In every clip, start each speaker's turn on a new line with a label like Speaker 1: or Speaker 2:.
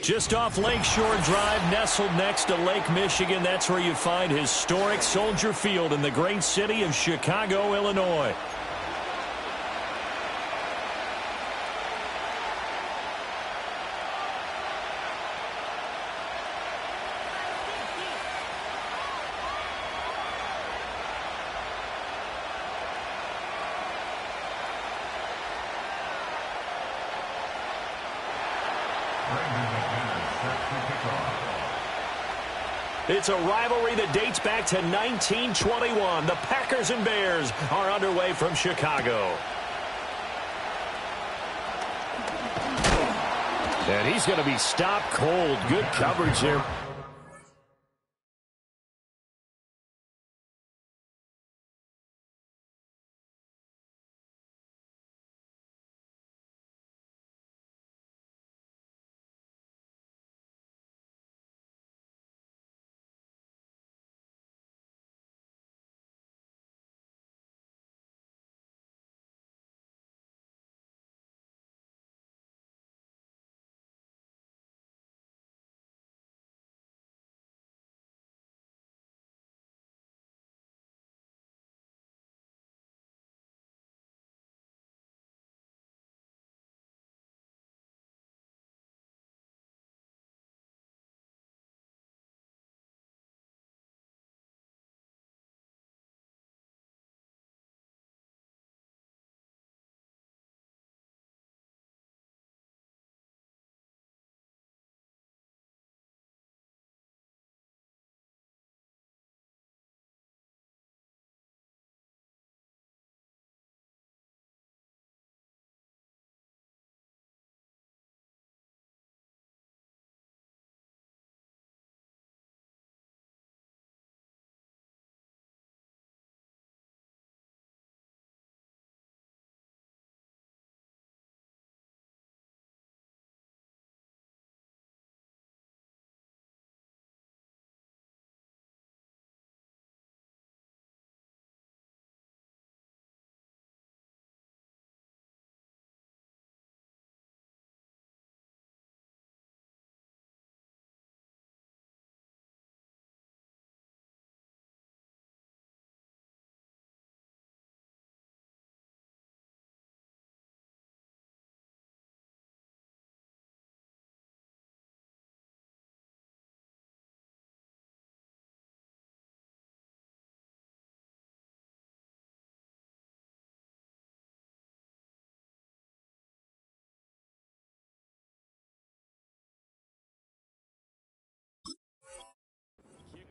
Speaker 1: Just off Lakeshore Drive, nestled next to Lake Michigan. That's where you find historic Soldier Field in the great city of Chicago, Illinois. It's a rivalry that dates back to 1921. The Packers and Bears are underway from Chicago. And he's going to be stopped cold. Good coverage here.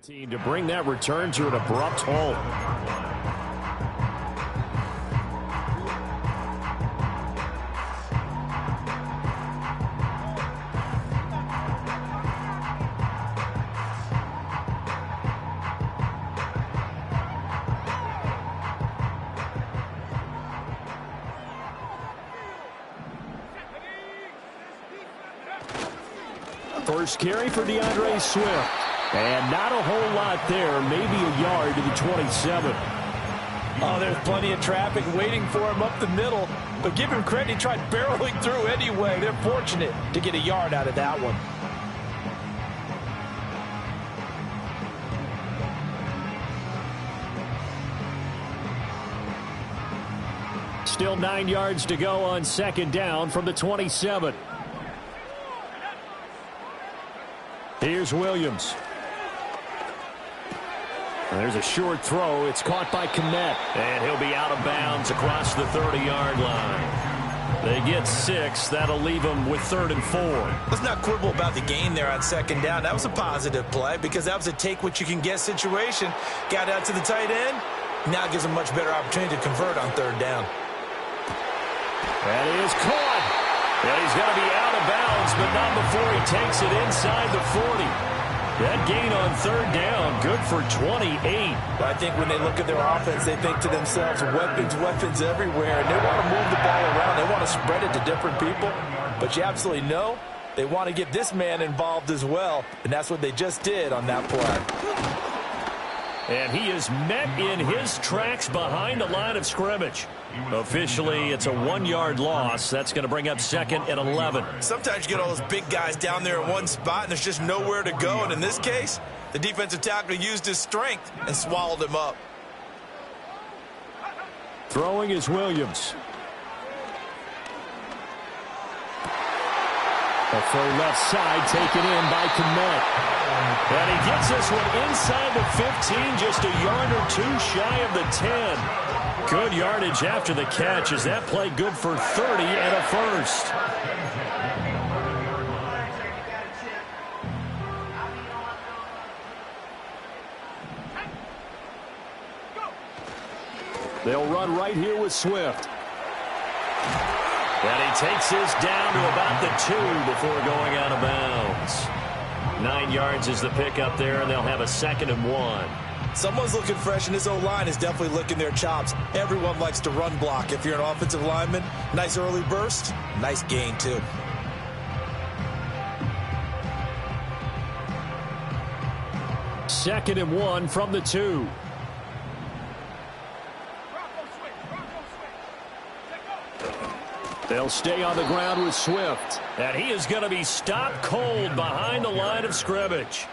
Speaker 1: Team to bring that return to an abrupt halt. First carry for DeAndre Swift. And not a whole lot there, maybe a yard to the 27.
Speaker 2: Oh, there's plenty of traffic waiting for him up the middle. But give him credit, he tried barreling through anyway. They're fortunate to get a yard out of that one.
Speaker 1: Still 9 yards to go on second down from the 27. Here's Williams. There's a short throw. It's caught by Mack, and he'll be out of bounds across the 30-yard line. They get 6. That'll leave them with 3rd and 4.
Speaker 2: Let's not quibble about the gain there on second down. That was a positive play because that was a take-what-you-can-get situation. Got out to the tight end. Now gives them much better opportunity to convert on 3rd down.
Speaker 1: That is caught. And he's going to be out of bounds, but not before he takes it inside the 40. That gain on 3rd down, good for 28.
Speaker 2: But I think when they look at their offense, they think to themselves, weapons everywhere. And they want to move the ball around. They want to spread it to different people. But you absolutely know they want to get this man involved as well. And that's what they just did on that play.
Speaker 1: And he is met in his tracks behind the line of scrimmage. Officially, it's a 1-yard loss. That's going to bring up 2nd and 11.
Speaker 2: Sometimes you get all those big guys down there in one spot, and there's just nowhere to go. And in this case, the defensive tackle used his strength and swallowed him up.
Speaker 1: Throwing is Williams. A throw left side taken in by Mack. And he gets this one inside the 15, just a yard or two shy of the 10. Good yardage after the catch. Is that play good for 30 and a first? They'll run right here with Swift. And he takes this down to about the 2 before going out of bounds. 9 yards is the pickup there, and they'll have a 2nd and 1.
Speaker 2: Someone's looking fresh, and his O-line is definitely licking their chops. Everyone likes to run block. If you're an offensive lineman, nice early burst, nice gain, too.
Speaker 1: Second and 1 from the 2. They'll stay on the ground with Swift. And he is going to be stopped cold behind the line of scrimmage.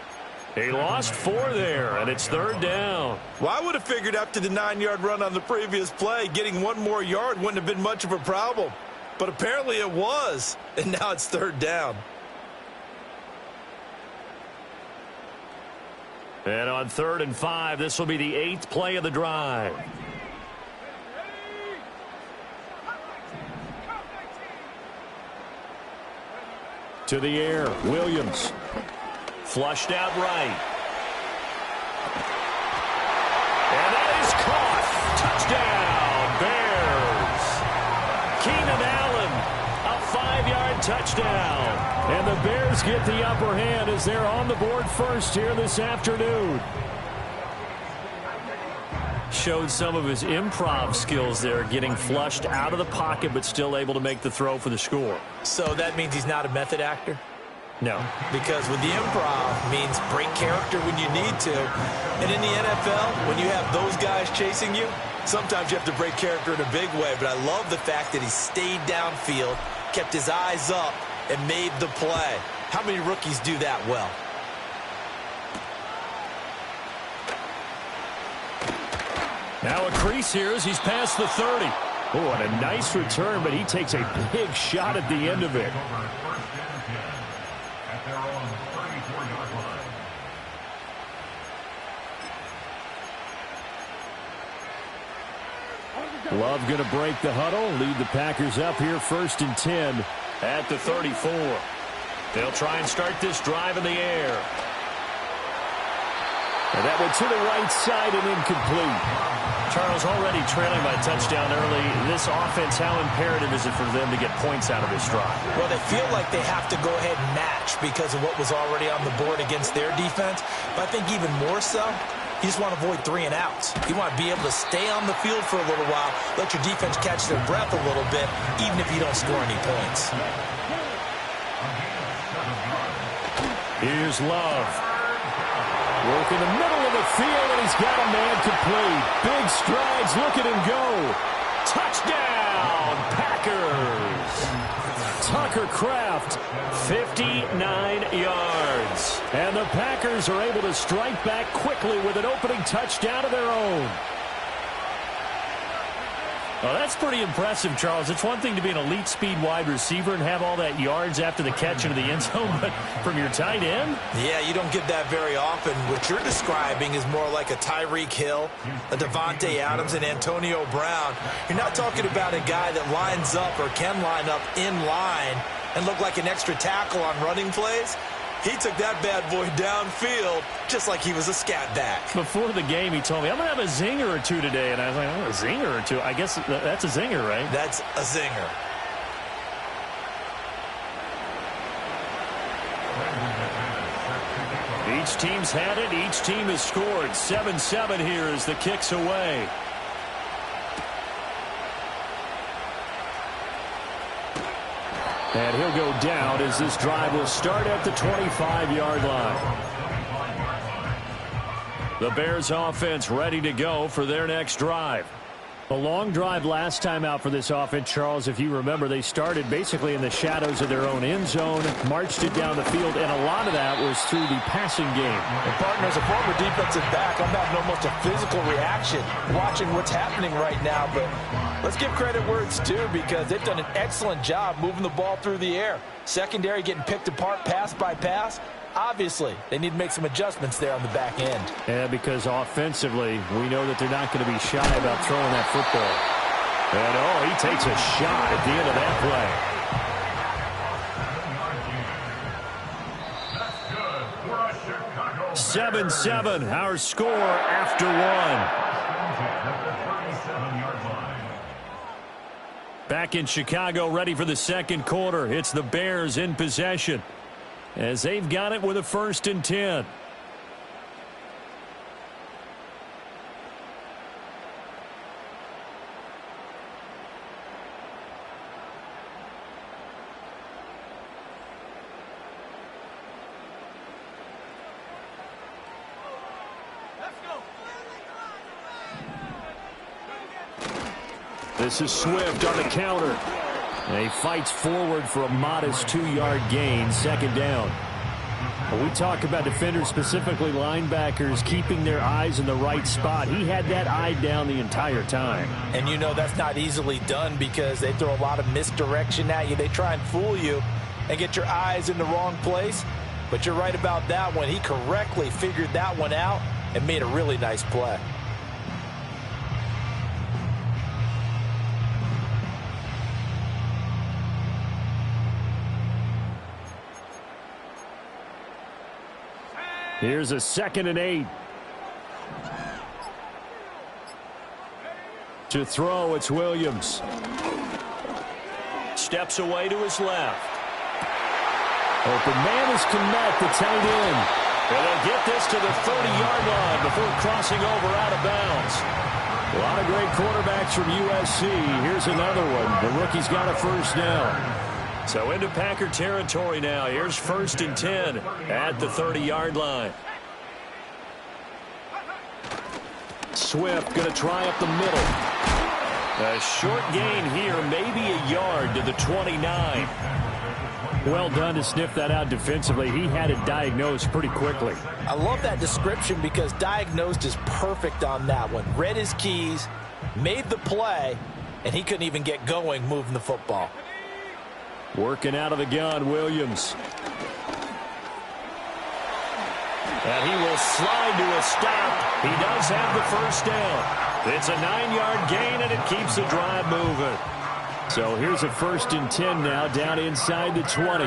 Speaker 1: He lost 4 there, and it's 3rd down.
Speaker 2: Well, I would have figured after the 9-yard run on the previous play, getting 1 more yard wouldn't have been much of a problem. But apparently it was, and now it's 3rd down.
Speaker 1: And on 3rd and 5, this will be the 8th play of the drive. To the air, Williams. Flushed out right. And that is caught. Touchdown, Bears. Keenan Allen, a 5-yard touchdown. And the Bears get the upper hand as they're on the board first here this afternoon. Showed some of his improv skills there, getting flushed out of the pocket but still able to make the throw for the score.
Speaker 2: So that means he's not a method actor?
Speaker 1: No.
Speaker 2: Because with the improv means break character when you need to. And in the NFL, when you have those guys chasing you, sometimes you have to break character in a big way. But I love the fact that he stayed downfield, kept his eyes up, and made the play. How many rookies do that well?
Speaker 1: Now a crease here as he's past the 30. Oh, and a nice return, but he takes a big shot at the end of it. Love going to break the huddle, lead the Packers up here 1st and 10 at the 34. They'll try and start this drive in the air. And that one to the right side and incomplete. Charles, already trailing by touchdown early. This offense, how imperative is it for them to get points out of this drive?
Speaker 2: Well, they feel like they have to go ahead and match because of what was already on the board against their defense. But I think even more so, you just want to avoid 3 and outs. You want to be able to stay on the field for a little while, let your defense catch their breath a little bit, even if you don't score any points.
Speaker 1: Here's Love. Work in the middle of the field, and he's got a man complete. Big strides, look at him go. Touchdown, Packers. Tucker Kraft, 59 yards. And the Packers are able to strike back quickly with an opening touchdown of their own. Well, that's pretty impressive, Charles. It's one thing to be an elite speed wide receiver and have all that yards after the catch into the end zone, but from your tight end?
Speaker 2: Yeah, you don't get that very often. What you're describing is more like a Tyreek Hill, a Devontae Adams, and Antonio Brown. You're not talking about a guy that lines up or can line up in line and look like an extra tackle on running plays. He took that bad boy downfield just like he was a scat back.
Speaker 1: Before the game, he told me, I'm going to have a zinger or two today. And I was like, oh, a zinger or two? I guess that's a zinger, right?
Speaker 2: That's a zinger.
Speaker 1: Each team's had it. Each team has scored. 7-7 here as the kick's away. And he'll go down as this drive will start at the 25-yard line. The Bears offense ready to go for their next drive. A long drive last time out for this offense, Charles. If you remember, they started basically in the shadows of their own end zone, marched it down the field, and a lot of that was through the passing game.
Speaker 2: And partner, as a former defensive back, I'm having almost a physical reaction watching what's happening right now. But let's give credit where it's due, because they've done an excellent job moving the ball through the air. Secondary getting picked apart pass by pass. Obviously, they need to make some adjustments there on the back end.
Speaker 1: Yeah, because offensively, we know that they're not going to be shy about throwing that football. And, oh, he takes a shot at the end of that play. 7-7, our score after one. Back in Chicago, ready for the second quarter. It's the Bears in possession, as they've got it with a 1st and 10. This is Swift on the counter. And he fights forward for a modest 2-yard gain, 2nd down. When we talk about defenders, specifically linebackers, keeping their eyes in the right spot, he had that eye down the entire time.
Speaker 2: And you know that's not easily done, because they throw a lot of misdirection at you. They try and fool you and get your eyes in the wrong place. But you're right about that one. He correctly figured that one out and made a really nice play.
Speaker 1: Here's a 2nd and 8. To throw, it's Williams. Steps away to his left. Open man is Mack, the tight end. And they'll get this to the 30-yard line before crossing over out of bounds. A lot of great quarterbacks from USC. Here's another one. The rookie's got a 1st down. So into Packer territory now. Here's 1st and 10 at the 30-yard line. Swift going to try up the middle. A short gain here, maybe a yard to the 29. Well done to sniff that out defensively. He had it diagnosed pretty quickly.
Speaker 2: I love that description, because diagnosed is perfect on that one. Read his keys, made the play, and he couldn't even get going moving the football.
Speaker 1: Working out of the gun, Williams. And he will slide to a stop. He does have the 1st down. It's a 9-yard gain, and it keeps the drive moving. So here's a 1st and 10 now, down inside the 20.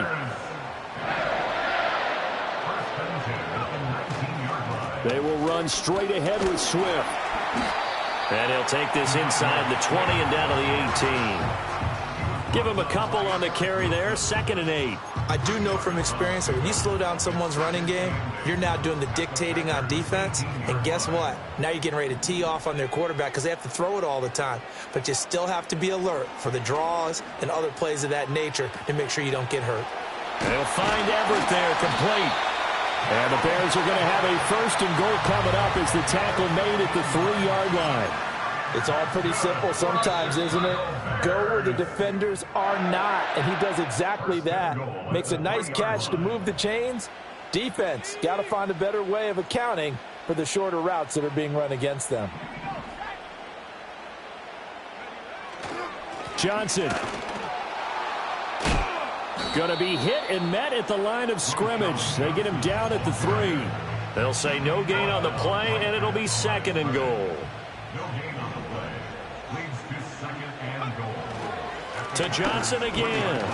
Speaker 1: They will run straight ahead with Swift. And he'll take this inside the 20 and down to the 18. Give him a couple on the carry there, 2nd and 8.
Speaker 2: I do know from experience that when you slow down someone's running game, you're now doing the dictating on defense. And guess what? Now you're getting ready to tee off on their quarterback, because they have to throw it all the time. But you still have to be alert for the draws and other plays of that nature to make sure you don't get hurt.
Speaker 1: They'll find Everett there, complete. And the Bears are going to have a 1st and goal coming up as the tackle made at the 3-yard line.
Speaker 2: It's all pretty simple sometimes, isn't it? Go where the defenders are not, and he does exactly that. Makes a nice catch to move the chains. Defense got to find a better way of accounting for the shorter routes that are being run against them.
Speaker 1: Johnson. Going to be hit and met at the line of scrimmage. They get him down at the 3. They'll say no gain on the play, and it'll be 2nd and goal. To Johnson again.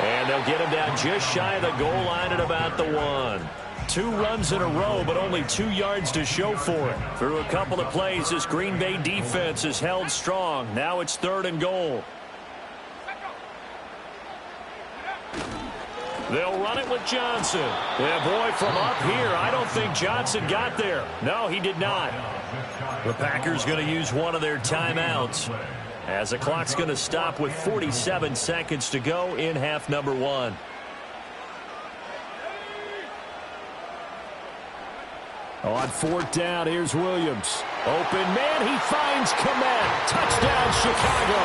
Speaker 1: And they'll get him down just shy of the goal line at about the 1. 2 runs in a row, but only 2 yards to show for it. Through a couple of plays, this Green Bay defense is held strong. Now it's 3rd and goal. They'll run it with Johnson. Yeah, boy, from up here, I don't think Johnson got there. No, he did not. The Packers going to use one of their timeouts, as the clock's going to stop with 47 seconds to go in half number 1. On fourth down, here's Williams. Open man, he finds Med. Touchdown, Chicago.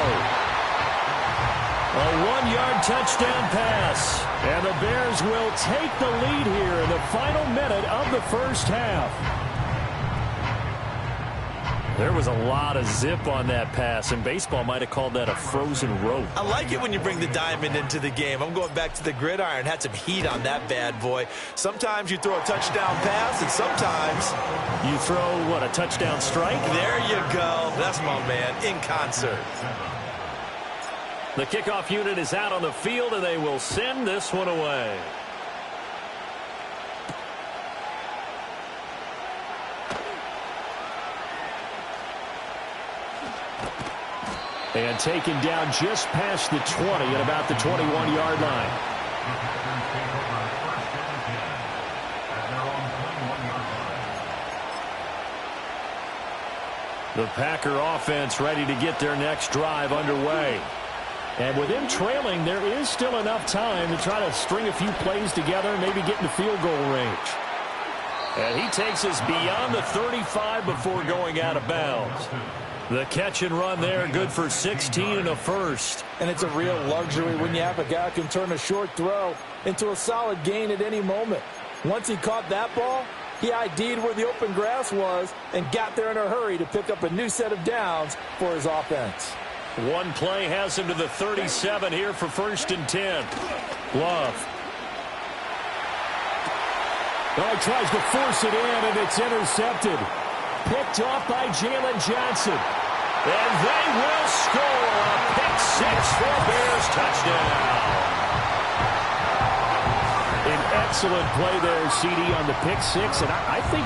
Speaker 1: A 1-yard touchdown pass. And the Bears will take the lead here in the final minute of the first half. There was a lot of zip on that pass, and baseball might have called that a frozen rope.
Speaker 2: I like it when you bring the diamond into the game. I'm going back to the gridiron. Had some heat on that bad boy. Sometimes you throw a touchdown pass, and sometimes
Speaker 1: you throw, what, a touchdown strike?
Speaker 2: There you go. That's my man, in concert.
Speaker 1: The kickoff unit is out on the field, and they will send this one away. And taken down just past the 20 at about the 21-yard line. The Packer offense ready to get their next drive underway. And with them trailing, there is still enough time to try to string a few plays together and maybe get in the field goal range. And he takes us beyond the 35 before going out of bounds. The catch and run there, good for 16 and a first.
Speaker 3: And it's a real luxury when you have a guy who can turn a short throw into a solid gain at any moment. Once he caught that ball, he ID'd where the open grass was and got there in a hurry to pick up a new set of downs for his offense.
Speaker 1: One play has him to the 37 here for 1st and 10. Love. Oh, he tries to force it in, and it's intercepted. Picked off by Jalen Johnson. And they will score a pick six for Bears touchdown. An excellent play there, CD, on the pick six. And I think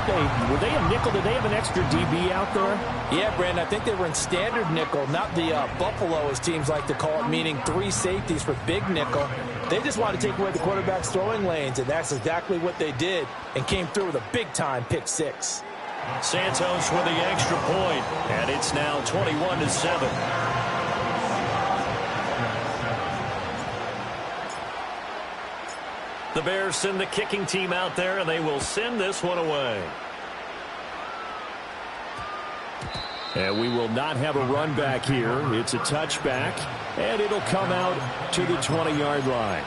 Speaker 1: were they a nickel? Did they have an extra DB out there?
Speaker 3: Yeah, Brandon, I think they were in standard nickel, not the Buffalo, as teams like to call it, meaning 3 safeties for big nickel. They just wanted to take away the quarterback's throwing lanes, and that's exactly what they did and came through with a big-time pick six.
Speaker 1: Santos with the extra point, and it's now 21-7. The Bears send the kicking team out there, and they will send this one away. And we will not have a run back here. It's a touchback, and it'll come out to the 20-yard line.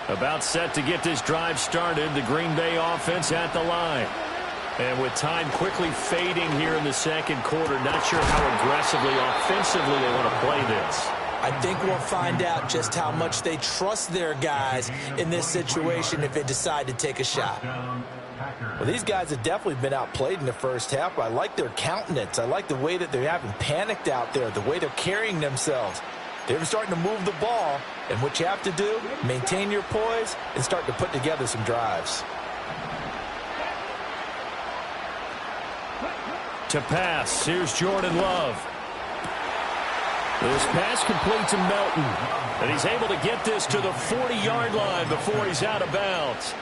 Speaker 1: About set to get this drive started, the Green Bay offense at the line. And with time quickly fading here in the second quarter, not sure how aggressively, offensively they want to play this.
Speaker 2: I think we'll find out just how much they trust their guys in this situation if they decide to take a shot.
Speaker 3: Well, these guys have definitely been outplayed in the first half. I like their countenance. I like the way that they haven't panicked out there, the way they're carrying themselves. They're starting to move the ball, and what you have to do, maintain your poise and start to put together some drives.
Speaker 1: To pass, here's Jordan Love. This pass complete to Melton, and he's able to get this to the 40-yard line before he's out of bounds.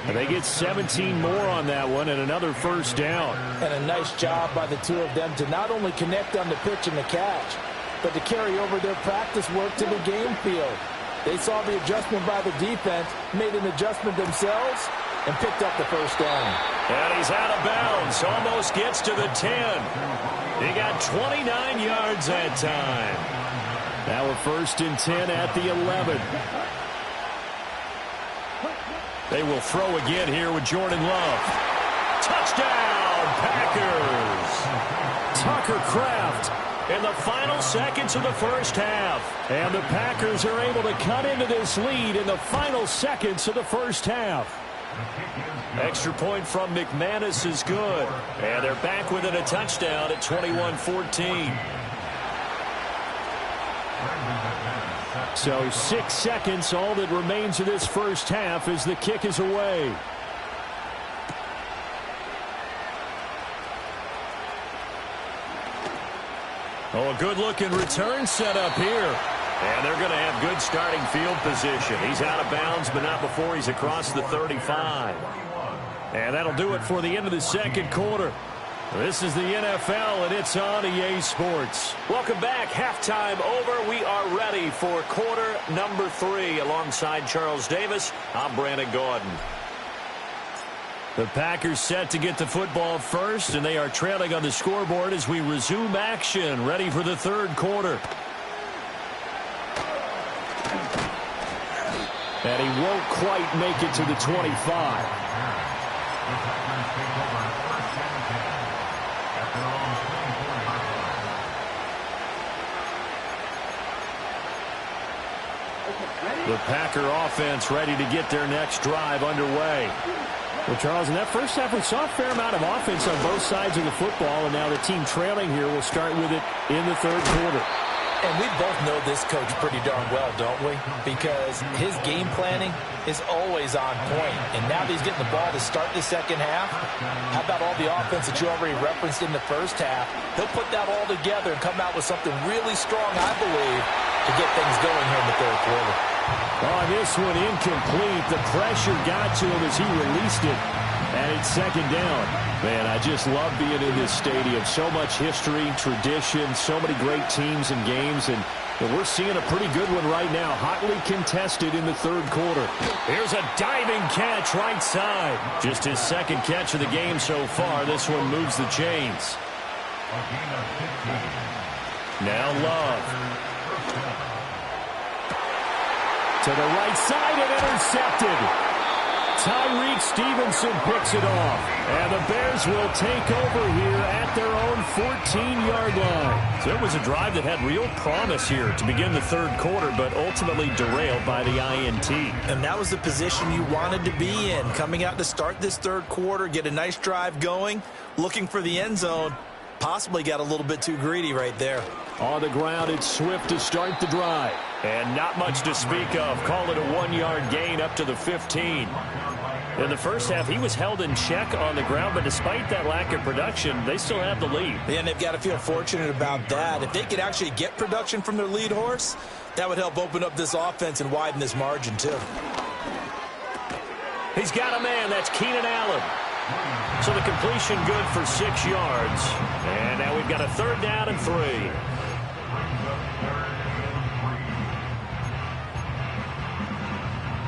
Speaker 1: And they get 17 more on that one and another first down.
Speaker 3: And a nice job by the two of them to not only connect on the pitch and the catch, but to carry over their practice work to the game field. They saw the adjustment by the defense, made an adjustment themselves, and picked up the first down.
Speaker 1: And he's out of bounds, almost gets to the 10. He got 29 yards that time. Now a 1st and 10 at the 11. They will throw again here with Jordan Love. Touchdown, Packers! Tucker Kraft in the final seconds of the first half. And the Packers are able to cut into this lead in the final seconds of the first half. Extra point from McManus is good. And they're back within a touchdown at 21-14. So 6 seconds, all that remains of this first half as the kick is away. Oh, a good-looking return set up here. And they're going to have good starting field position. He's out of bounds, but not before he's across the 35. And that'll do it for the end of the second quarter. This is the NFL, and it's on EA Sports.
Speaker 4: Welcome back. Halftime over. We are ready for quarter number 3. Alongside Charles Davis, I'm Brandon Gordon.
Speaker 1: The Packers set to get the football first, and they are trailing on the scoreboard as we resume action, ready for the third quarter. And he won't quite make it to the 25. The Packer offense ready to get their next drive underway. Well, Charles, in that first half, we saw a fair amount of offense on both sides of the football, and now the team trailing here will start with it in the third quarter.
Speaker 3: And we both know this coach pretty darn well, don't we? Because his game planning is always on point. And now that he's getting the ball to start the second half, how about all the offense that you already referenced in the first half? He'll put that all together and come out with something really strong, I believe, to get things going here in the third quarter.
Speaker 1: On this one, incomplete. The pressure got to him as he released it. And it's second down. Man, I just love being in this stadium. So much history, tradition, so many great teams and games. And we're seeing a pretty good one right now. Hotly contested in the third quarter. Here's a diving catch right side. Just his second catch of the game so far. This one moves the chains. Now Love. To the right side and intercepted. Tyreek Stevenson picks it off. And the Bears will take over here at their own 14-yard line. So it was a drive that had real promise here to begin the third quarter, but ultimately derailed by the INT.
Speaker 2: And that was the position you wanted to be in. Coming out to start this third quarter, get a nice drive going, looking for the end zone. Possibly got a little bit too greedy right there.
Speaker 1: On the ground, it's Swift to start the drive. And not much to speak of. Call it a 1-yard gain up to the 15. In the first half, he was held in check on the ground, but despite that lack of production, they still have the lead.
Speaker 2: Yeah, and they've got to feel fortunate about that. If they could actually get production from their lead horse, that would help open up this offense and widen this margin, too.
Speaker 1: He's got a man. That's Keenan Allen. So the completion good for 6 yards. And now we've got a third down and 3.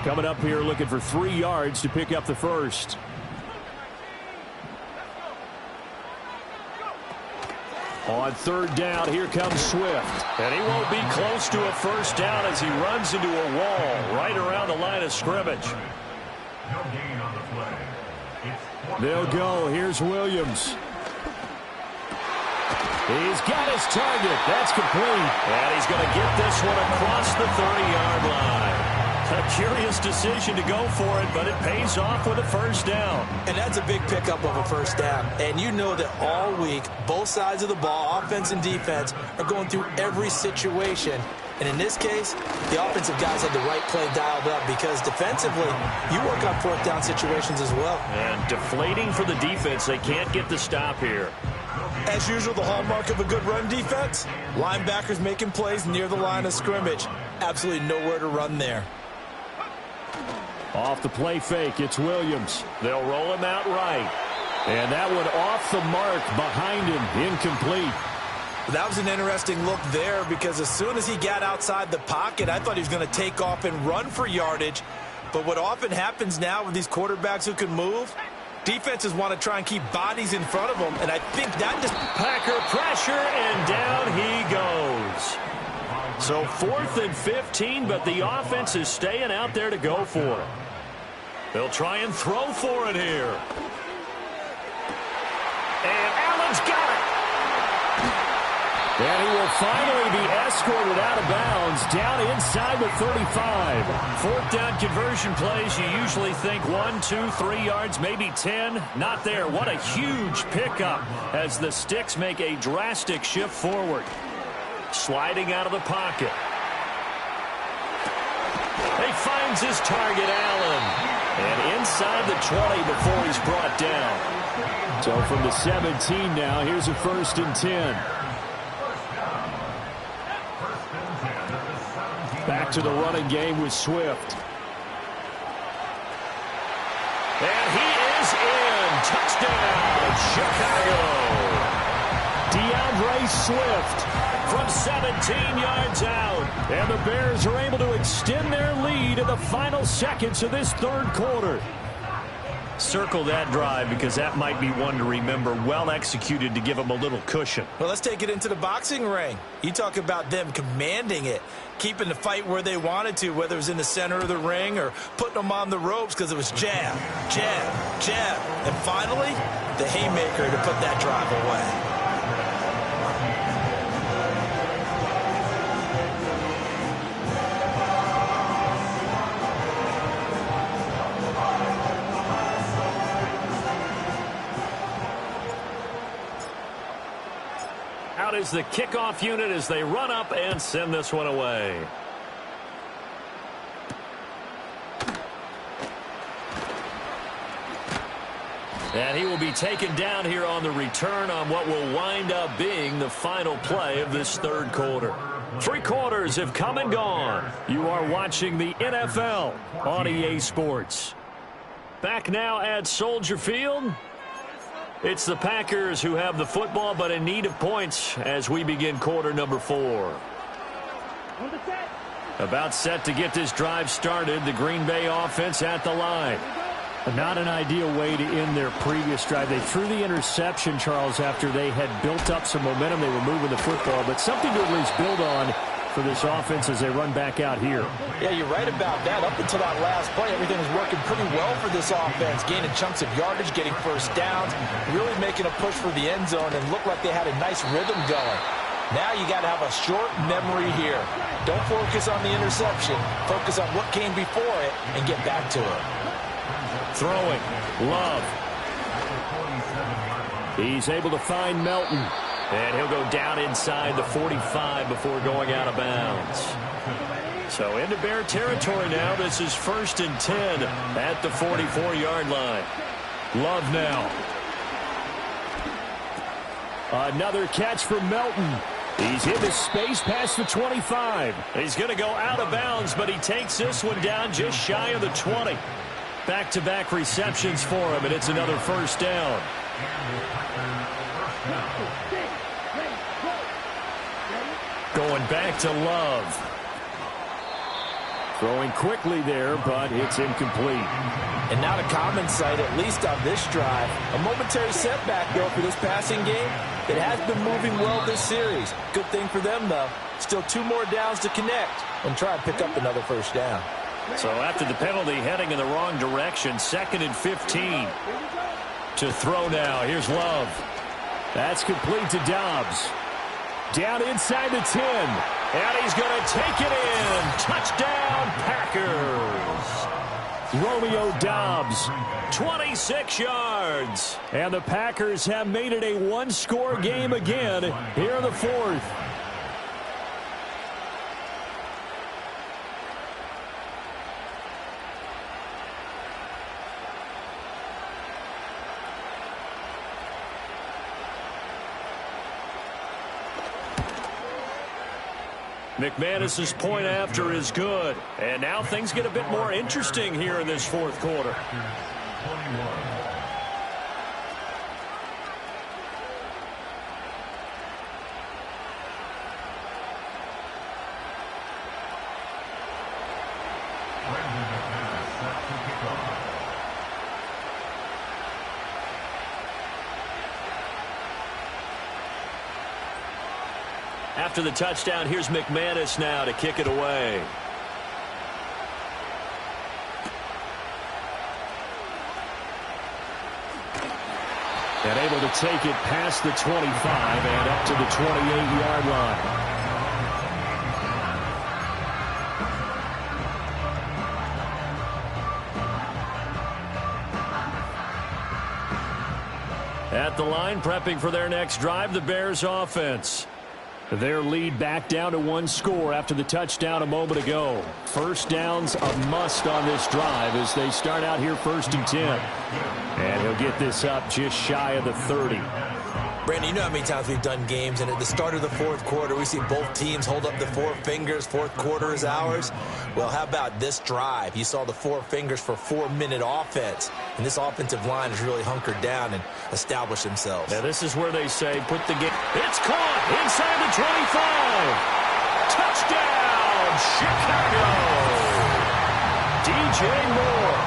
Speaker 1: Coming up here looking for 3 yards to pick up the first. On third down, here comes Swift. And he won't be close to a first down as he runs into a wall right around the line of scrimmage. They'll go. Here's Williams. He's got his target. That's complete. And he's going to get this one across the 30-yard line. A curious decision to go for it, but it pays off with a first down.
Speaker 2: And that's a big pickup of a first down. And you know that all week, both sides of the ball, offense and defense, are going through every situation. And in this case, the offensive guys had the right play dialed up because defensively, you work on fourth down situations as well.
Speaker 1: And deflating for the defense. They can't get the stop here.
Speaker 2: As usual, the hallmark of a good run defense, linebackers making plays near the line of scrimmage. Absolutely nowhere to run there.
Speaker 1: Off the play fake, it's Williams. They'll roll him out right. And that one off the mark behind him, incomplete.
Speaker 2: That was an interesting look there because as soon as he got outside the pocket, I thought he was going to take off and run for yardage. But what often happens now with these quarterbacks who can move, defenses want to try and keep bodies in front of them, and I think that just...
Speaker 1: Packer pressure, and down he goes. So 4th and 15, but the offense is staying out there to go for it. They'll try and throw for it here. And Allen's got it. And he will finally be escorted out of bounds down inside the 35. 4th down conversion plays, you usually think 1, 2, 3 yards, maybe 10. Not there. What a huge pickup as the Sticks make a drastic shift forward. Sliding out of the pocket. He finds his target, Allen. And inside the 20 before he's brought down. So from the 17 now, here's a 1st and 10. Back to the running game with Swift. And he is in. Touchdown, Chicago. DeAndre Swift from 17 yards out. And the Bears are able to extend their lead in the final seconds of this third quarter.
Speaker 4: Circle that drive because that might be one to remember. Well executed to give them a little cushion.
Speaker 2: Well, let's take it into the boxing ring. You talk about them commanding it, keeping the fight where they wanted to, whether it was in the center of the ring or putting them on the ropes because it was jab, jab, jab. And finally, the haymaker to put that drive away.
Speaker 4: Out is the kickoff unit as they run up and send this one away. And he will be taken down here on the return on what will wind up being the final play of this third quarter. 3 quarters have come and gone. You are watching the NFL on EA Sports. Back now at Soldier Field. It's the Packers who have the football, but in need of points as we begin quarter number 4. About set to get this drive started. The Green Bay offense at the line.
Speaker 1: Not an ideal way to end their previous drive. They threw the interception, Charles, after they had built up some momentum. They were moving the football, but something to at least build on for this offense as they run back out here.
Speaker 3: Yeah, you're right about that. Up until that last play, everything was working pretty well for this offense, gaining chunks of yardage, getting first downs, really making a push for the end zone, and looked like they had a nice rhythm going. Now you got to have a short memory here. Don't focus on the interception. Focus on what came before it and get back to it.
Speaker 1: Throwing. Love. He's able to find Melton.
Speaker 4: And he'll go down inside the 45 before going out of bounds. So into Bear territory now. This is 1st and 10 at the 44-yard line.
Speaker 1: Love now. Another catch for Melton. He's into space past the 25.
Speaker 4: He's going to go out of bounds, but he takes this one down just shy of the 20. Back-to-back receptions for him, and it's another first down. Going back to Love.
Speaker 1: Throwing quickly there, but it's incomplete.
Speaker 3: And not a common sight, at least on this drive. A momentary setback, though, for this passing game. It has been moving well this series. Good thing for them, though. Still 2 more downs to connect and try and pick up another first down.
Speaker 4: So after the penalty, heading in the wrong direction, 2nd and 15. To throw now. Here's Love.
Speaker 1: That's complete to Dobbs. Down inside the 10.
Speaker 4: And he's going to take it in. Touchdown, Packers.
Speaker 1: Romeo Dobbs.
Speaker 4: 26 yards.
Speaker 1: And the Packers have made it a 1-score game again here in the 4th.
Speaker 4: McManus's point after is good. And now things get a bit more interesting here in this 4th quarter. After the touchdown, here's McManus now to kick it away.
Speaker 1: And able to take it past the 25 and up to the 28-yard line.
Speaker 4: At the line, prepping for their next drive, the Bears offense.
Speaker 1: Their lead back down to 1 score after the touchdown a moment ago. First down's a must on this drive as they start out here 1st and 10. And he'll get this up just shy of the 30.
Speaker 2: Brandon, you know how many times we've done games, and at the start of the fourth quarter, we see both teams hold up the four fingers, fourth quarter is ours. Well, how about this drive? You saw the four fingers for 4-minute offense, and this offensive line has really hunkered down and established themselves.
Speaker 4: Now, this is where they say put the game. It's caught inside the 25. Touchdown, Chicago. DJ Moore,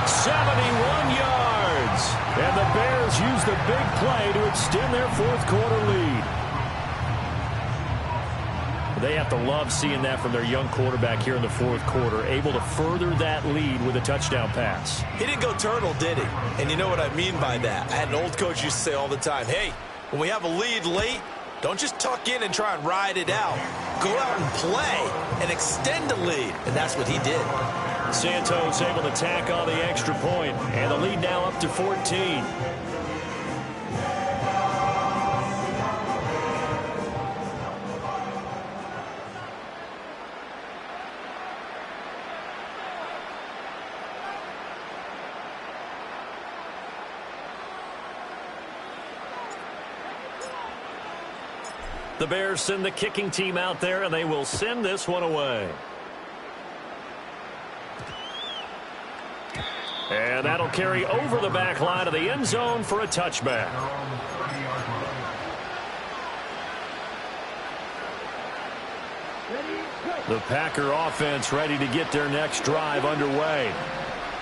Speaker 4: 71 yards. And the Bears use the big play to extend their fourth quarter lead. They have to love seeing that from their young quarterback here in the fourth quarter, able to further that lead with a touchdown pass.
Speaker 2: He didn't go turtle, did he? And you know what I mean by that. I had an old coach used to say all the time, hey, when we have a lead late, don't just tuck in and try and ride it out. Go out and play and extend the lead. And that's what he did.
Speaker 4: Santos able to tack on the extra point, and the lead now up to 14. The Bears send the kicking team out there, and they will send this one away. And that'll carry over the back line of the end zone for a touchback. The Packer offense ready to get their next drive underway.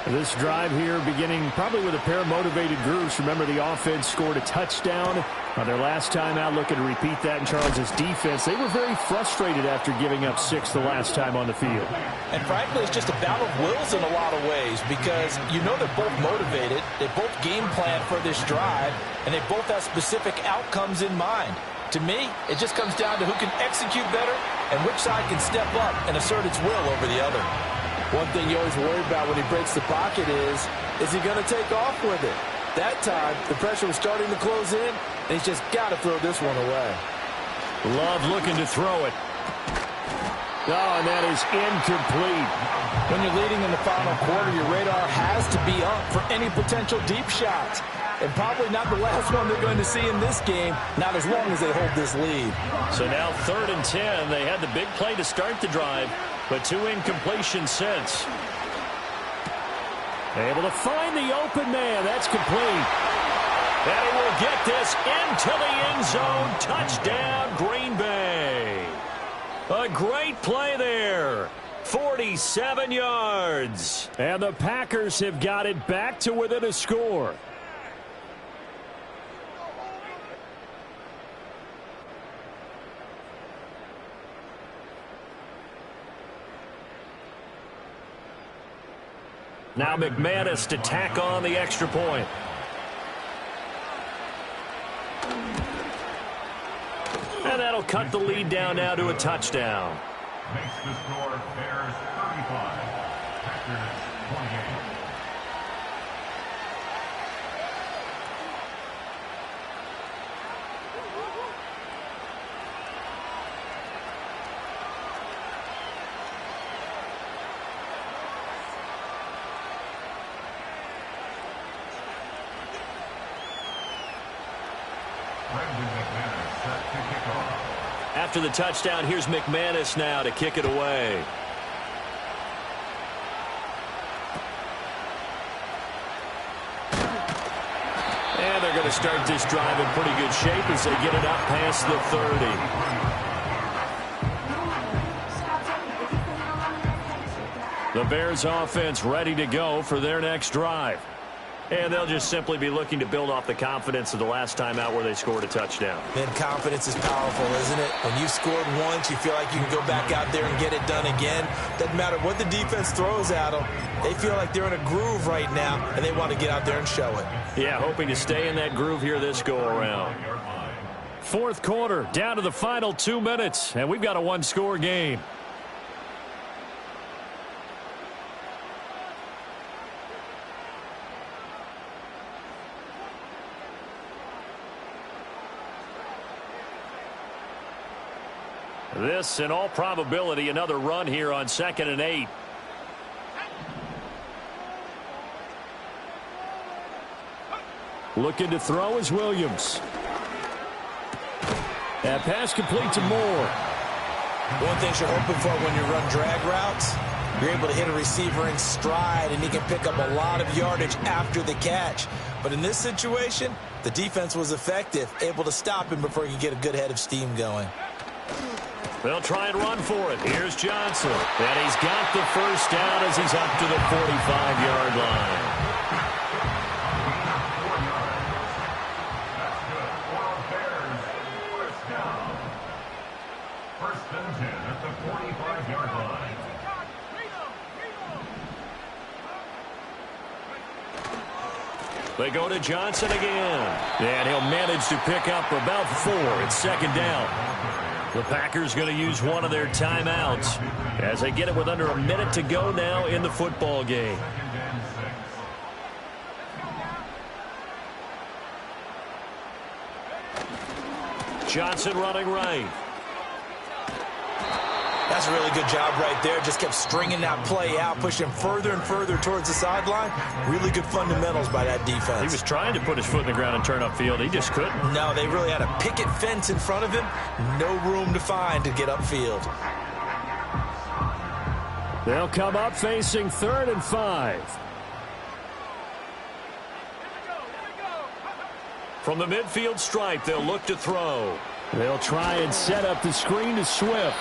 Speaker 4: This drive here beginning probably with a pair of motivated groups. Remember, the offense scored a touchdown on their last time out, looking to repeat that in Charles' defense. They were very frustrated after giving up 6 the last time on the field.
Speaker 3: And frankly, it's just a battle of wills in a lot of ways, because you know they're both motivated, they both game plan for this drive, and they both have specific outcomes in mind. To me, it just comes down to who can execute better and which side can step up and assert its will over the other. One thing you always worry about when he breaks the pocket is he going to take off with it? That time, the pressure was starting to close in, and he's just got to throw this one away.
Speaker 4: Love looking to throw it. Oh, and that is incomplete.
Speaker 3: When you're leading in the final quarter, your radar has to be up for any potential deep shots. And probably not the last one they're going to see in this game, not as long as they hold this lead.
Speaker 4: So now 3rd and 10. They had the big play to start the drive, but 2 incompletions since. Able to find the open man. That's complete. And he will get this into the end zone. Touchdown, Green Bay. A great play there. 47 yards. And the Packers have got it back to within a score. Now McManus to tack on the extra point. And that'll cut the lead down now to a touchdown.
Speaker 5: Makes the score Bears 35, Packers 28.
Speaker 4: After the touchdown, here's McManus now to kick it away. And they're going to start this drive in pretty good shape as they get it up past the 30. The Bears offense ready to go for their next drive. And they'll just simply be looking to build off the confidence of the last time out where they scored a touchdown.
Speaker 2: Man, confidence is powerful, isn't it? When you've scored once, you feel like you can go back out there and get it done again. Doesn't matter what the defense throws at them. They feel like they're in a groove right now, and they want to get out there and show it.
Speaker 4: Yeah, hoping to stay in that groove here this go-around. Fourth quarter, down to the final 2 minutes, and we've got a one-score game. This, in all probability, another run here on 2nd and 8. Looking to throw is Williams. That pass complete to Moore.
Speaker 2: One thing you're hoping for when you run drag routes, you're able to hit a receiver in stride, and he can pick up a lot of yardage after the catch. But in this situation, the defense was effective, able to stop him before he could get a good head of steam going.
Speaker 4: They'll try and run for it. Here's Johnson. And he's got the first down as he's up to the 45-yard line.
Speaker 5: First and 10 at the 45-yard line.
Speaker 4: They go to Johnson again. And he'll manage to pick up about 4. It's second down. The Packers going to use one of their timeouts as they get it with under a minute to go now in the football game. Johnson running right.
Speaker 2: That's a really good job right there. Just kept stringing that play out, pushing further and further towards the sideline. Really good fundamentals by that defense.
Speaker 4: He was trying to put his foot in the ground and turn upfield. He just couldn't.
Speaker 2: No, they really had a picket fence in front of him. No room to find to get upfield.
Speaker 4: They'll come up facing 3rd and 5. From the midfield stripe, they'll look to throw. They'll try and set up the screen to Swift.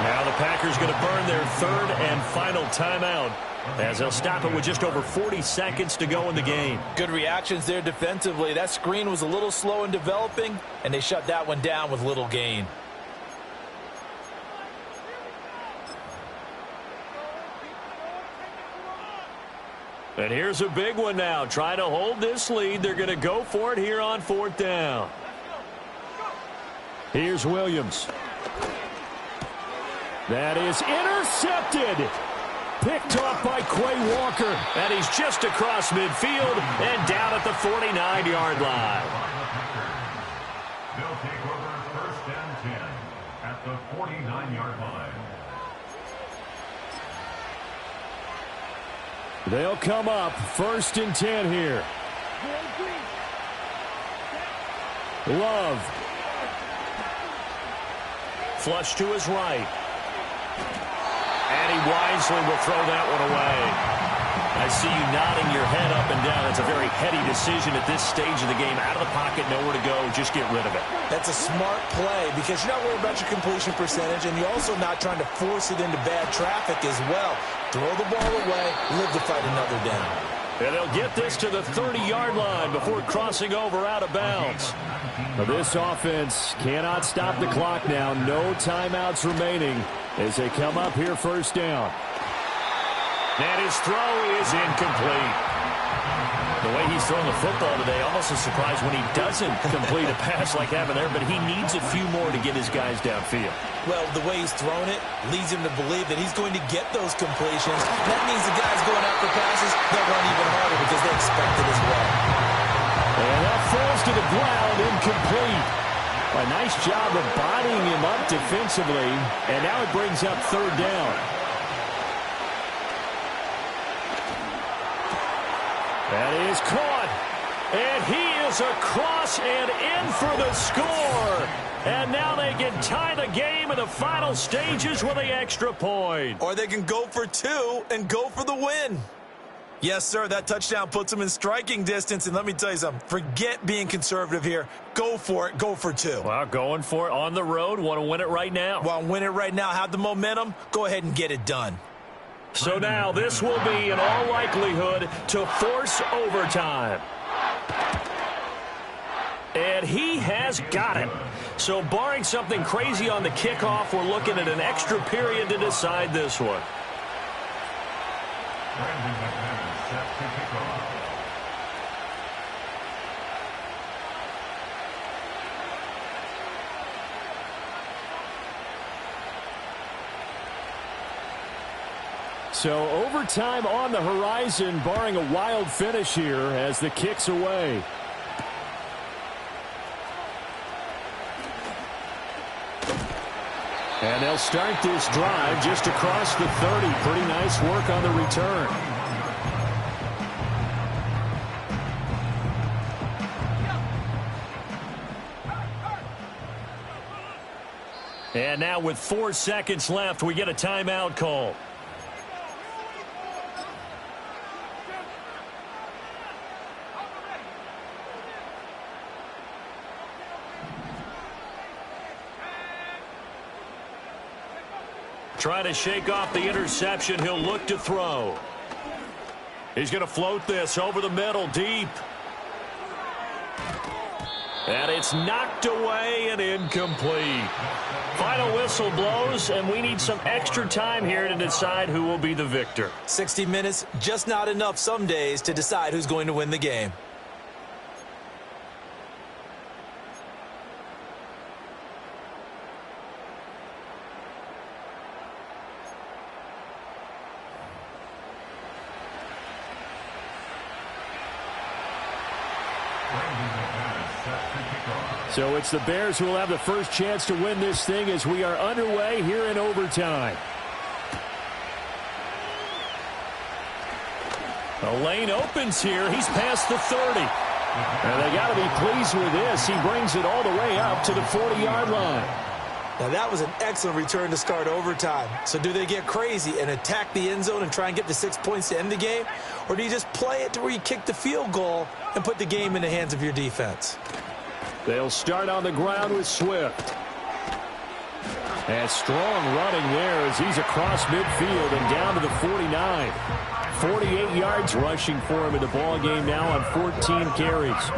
Speaker 4: Now the Packers going to burn their 3rd and final timeout as they'll stop it with just over 40 seconds to go in the game.
Speaker 2: Good reactions there defensively. That screen was a little slow in developing, and they shut that one down with little gain.
Speaker 4: And here's a big one now. Trying to hold this lead. They're going to go for it here on 4th down. Here's Williams. That is intercepted. Picked off by Quay Walker. And he's just across midfield and down at the 49-yard line.
Speaker 5: They'll take over 1st and 10 at the 49-yard line.
Speaker 4: They'll come up 1st and 10 here. Love. Flush to his right. And he wisely will throw that one away. I see you nodding your head up and down. It's a very heady decision at this stage of the game. Out of the pocket, nowhere to go. Just get rid of it.
Speaker 2: That's a smart play because you're not worried about your completion percentage, and you're also not trying to force it into bad traffic as well. Throw the ball away, live to fight another down.
Speaker 4: And they'll get this to the 30-yard line before crossing over out of bounds. Now this offense cannot stop the clock now. No timeouts remaining as they come up here 1st down. And his throw is incomplete. The way he's throwing the football today, almost a surprise when he doesn't complete a pass like that there, but he needs a few more to get his guys downfield.
Speaker 2: Well, the way he's thrown it leads him to believe that he's going to get those completions. That means the guys going after passes, they'll run even harder because they expect it as well.
Speaker 4: And that falls to the ground, incomplete. A nice job of bodying him up defensively, and now it brings up 3rd down. That is caught, and he is across and in for the score. And now they can tie the game in the final stages with the extra point.
Speaker 2: Or they can go for 2 and go for the win. Yes, sir, that touchdown puts them in striking distance. And let me tell you something, forget being conservative here. Go for it, go for 2.
Speaker 4: Well, going for it on the road. Want to win it right now.
Speaker 2: Well, win it right now, have the momentum, go ahead and get it done.
Speaker 4: So now this will be, in all likelihood, to force overtime. And he has got it. So barring something crazy on the kickoff, we're looking at an extra period to decide this one.
Speaker 5: Brandon McMahon set to kick off.
Speaker 4: So overtime on the horizon, barring a wild finish here as the kick's away. And they'll start this drive just across the 30. Pretty nice work on the return. And now with 4 seconds left, we get a timeout call. Trying to shake off the interception. He'll look to throw. He's going to float this over the middle, deep. And it's knocked away and incomplete. Final whistle blows, and we need some extra time here to decide who will be the victor.
Speaker 2: 60 minutes, just not enough some days to decide who's going to win the game.
Speaker 1: So it's the Bears who will have the first chance to win this thing as we are underway here in overtime. The lane opens here. He's past the 30. And they got to be pleased with this. He brings it all the way up to the 40-yard line.
Speaker 2: Now that was an excellent return to start overtime. So do they get crazy and attack the end zone and try and get the 6 points to end the game? Or do you just play it to where you kick the field goal and put the game in the hands of your defense?
Speaker 1: They'll start on the ground with Swift. And strong running there as he's across midfield and down to the 49. 48 yards rushing for him in the ball game now on 14 carries.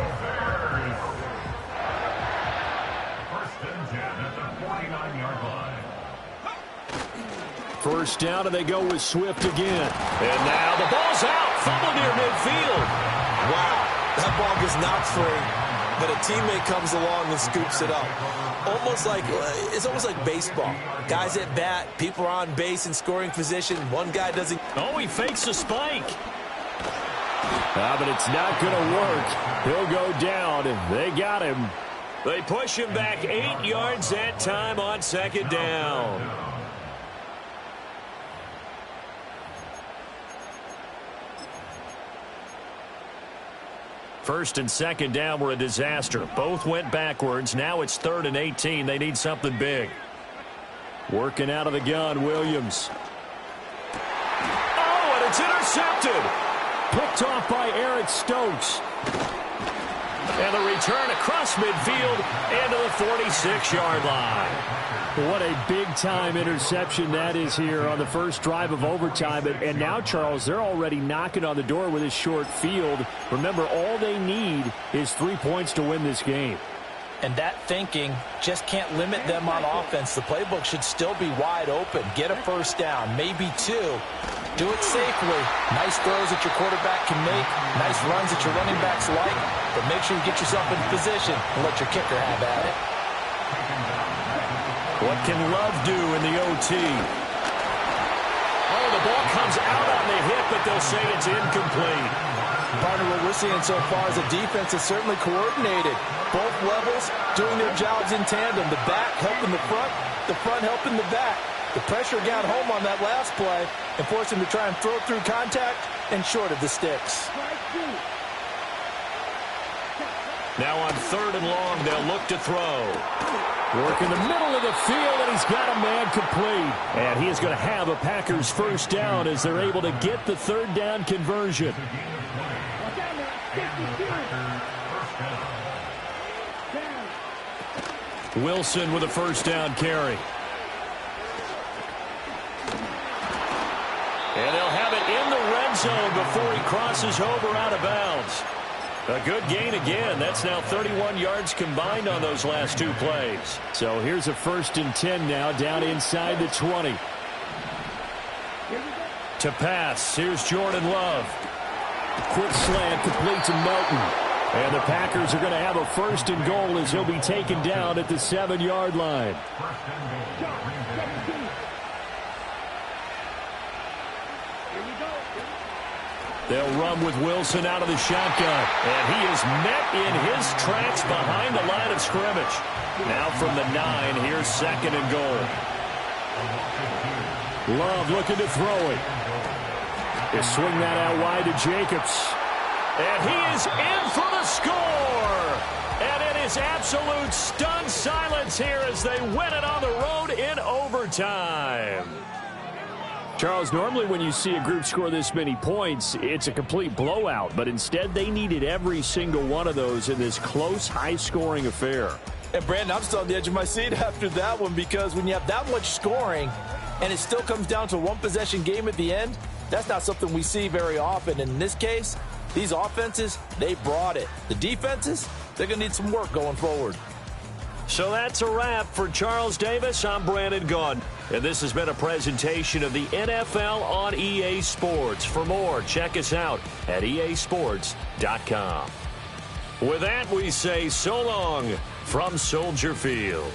Speaker 1: First down, and they go with Swift again.
Speaker 4: And now the ball's out. Fumble near midfield.
Speaker 2: Wow, that ball gets knocked free. But a teammate comes along and scoops it up. It's almost like baseball. Guys at bat, people are on base in scoring position. One guy doesn't.
Speaker 4: Oh, he fakes a spike.
Speaker 1: But it's not going to work. He'll go down, and they got him.
Speaker 4: They push him back 8 yards that time on second down. First and second down were a disaster. Both went backwards. Now it's 3rd and 18. They need something big.
Speaker 1: Working out of the gun, Williams.
Speaker 4: Oh, and it's intercepted.
Speaker 1: Picked off by Eric Stokes.
Speaker 4: And the return across midfield and to the 46-yard line.
Speaker 1: What a big-time interception that is here on the first drive of overtime. And now, Charles, they're already knocking on the door with a short field. Remember, all they need is 3 points to win this game.
Speaker 3: And that thinking just can't limit them on offense. The playbook should still be wide open. Get a first down, maybe 2. Do it safely. Nice throws that your quarterback can make. Nice runs that your running backs like. But make sure you get yourself in position and let your kicker have at it.
Speaker 4: What can Love do in the OT? Oh, the ball comes out on the hip, but they'll say it's incomplete.
Speaker 3: Partner, what we're seeing so far is a defense that's certainly coordinated. Both levels doing their jobs in tandem. The back helping the front helping the back. The pressure got home on that last play and forced him to try and throw through contact and short of the sticks.
Speaker 4: Now on 3rd and long, they'll look to throw.
Speaker 1: Work in the middle of the field, and he's got a man complete. And he is going to have a Packers first down as they're able to get the 3rd down conversion. Wilson with a first down carry.
Speaker 4: And they'll have it in the red zone before he crosses over out of bounds. A good gain again. That's now 31 yards combined on those last 2 plays.
Speaker 1: So here's a 1st and 10 now down inside the 20. To pass, here's Jordan Love. Quick slant complete to Melton. And the Packers are going to have a 1st and goal as he'll be taken down at the 7-yard line. They'll run with Wilson out of the shotgun. And he is met in his tracks behind the line of scrimmage. Now from the 9, here's 2nd and goal. Love looking to throw it. They swing that out wide to Jacobs.
Speaker 4: And he is in for the score. And it is absolute stunned silence here as they win it on the road in overtime. Charles, normally when you see a group score this many points, it's a complete blowout. But instead, they needed every single one of those in this close, high-scoring affair.
Speaker 3: And, Brandon, I'm still on the edge of my seat after that one because when you have that much scoring and it still comes down to a one-possession game at the end, that's not something we see very often. And in this case, these offenses, they brought it. The defenses, they're going to need some work going forward.
Speaker 4: So that's a wrap for Charles Davis. I'm Brandon Gaudin, and this has been a presentation of the NFL on EA Sports. For more, check us out at easports.com. With that, we say so long from Soldier Field.